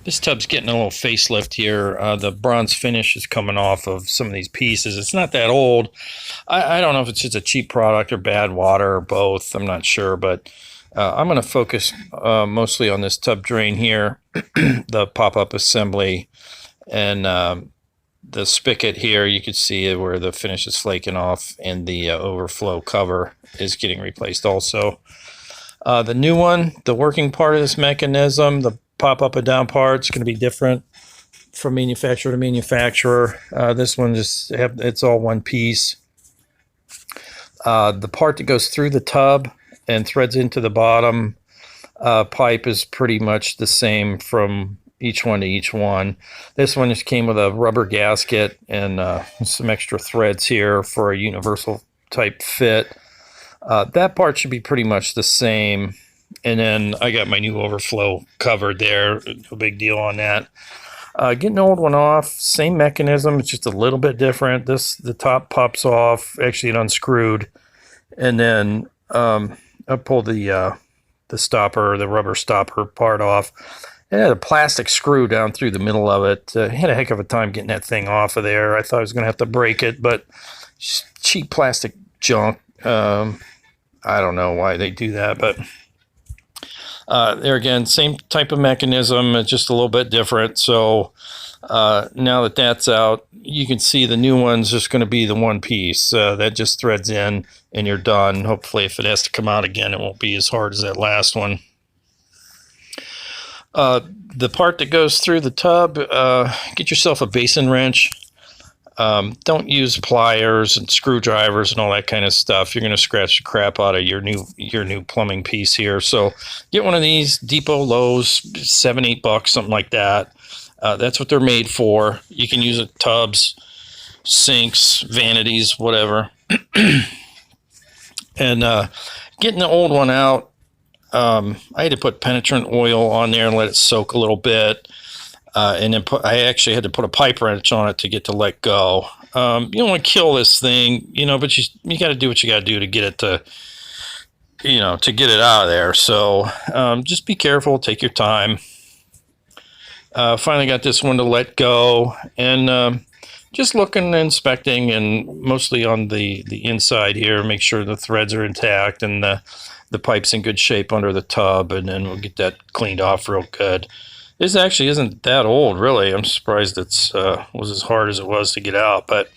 This tub's getting a little facelift here. The bronze finish is coming off of some of these pieces. It's not that old. I don't know if it's just a cheap product or bad water or both. I'm not sure, but I'm going to focus mostly on this tub drain here, the pop-up assembly, and the spigot here. You can see where the finish is flaking off, and the overflow cover is getting replaced also. The new one, the working part of this mechanism, the pop up and down part, is going to be different from manufacturer to manufacturer. This one it's all one piece. The part that goes through the tub and threads into the bottom pipe is pretty much the same from each one to each one. This one just came with a rubber gasket and some extra threads here for a universal type fit. That part should be pretty much the same. And then I got my new overflow covered there. No big deal on that. Getting the old one off, same mechanism. It's just a little bit different. The top pops off. Actually, it unscrewed. And then I pulled the stopper, the rubber stopper part off. It had a plastic screw down through the middle of it. Had a heck of a time getting that thing off of there. I thought I was going to have to break it, but cheap plastic junk. I don't know why they do that, but there again, same type of mechanism, just a little bit different. So now that that's out, you can see the new one's just going to be the one piece that just threads in and you're done. Hopefully, if it has to come out again, it won't be as hard as that last one. The part that goes through the tub, get yourself a basin wrench. Don't use pliers and screwdrivers and all that kind of stuff. You're going to scratch the crap out of your new plumbing piece here. So get one of these Depot, Lowe's, $7-8, something like that. That's what they're made for. You can use it tubs, sinks, vanities, whatever. And getting the old one out, I had to put penetrant oil on there and let it soak a little bit. And then I actually had to put a pipe wrench on it to get to let go. You don't want to kill this thing, but you got to do what you got to do to get it to get it out of there. So just be careful, take your time. Finally got this one to let go, and just looking, inspecting, and mostly on the inside here, make sure the threads are intact and the pipe's in good shape under the tub, and then we'll get that cleaned off real good. This actually isn't that old, really. I'm surprised it was as hard as it was to get out, but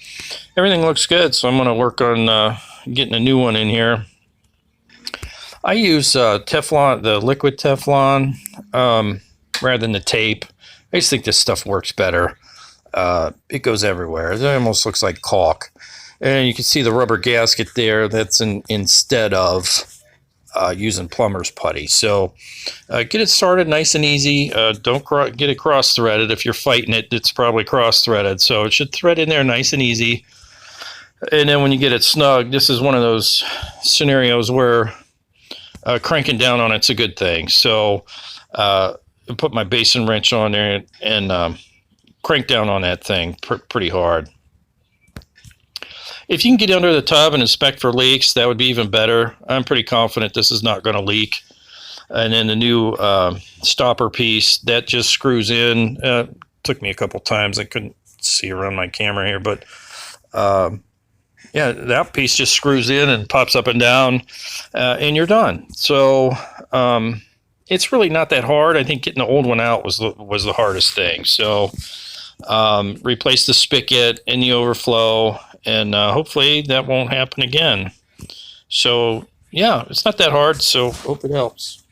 everything looks good, so I'm going to work on getting a new one in here. I use Teflon, the liquid Teflon, rather than the tape. I just think this stuff works better. It goes everywhere. It almost looks like caulk. And you can see the rubber gasket there. That's instead of using plumber's putty. So get it started nice and easy. Don't get it cross-threaded. If you're fighting it, it's probably cross-threaded. So it should thread in there nice and easy. And then when you get it snug, this is one of those scenarios where cranking down on it's a good thing. So I put my basin wrench on there and crank down on that thing pretty hard. If you can get under the tub and inspect for leaks, that would be even better. I'm pretty confident this is not going to leak. And then the new stopper piece, that just screws in. Took me a couple times. I couldn't see around my camera here, but yeah, that piece just screws in and pops up and down, and you're done. So it's really not that hard. I think getting the old one out was the hardest thing. So replace the spigot and the overflow, and hopefully that won't happen again. So yeah, it's not that hard, so hope it helps.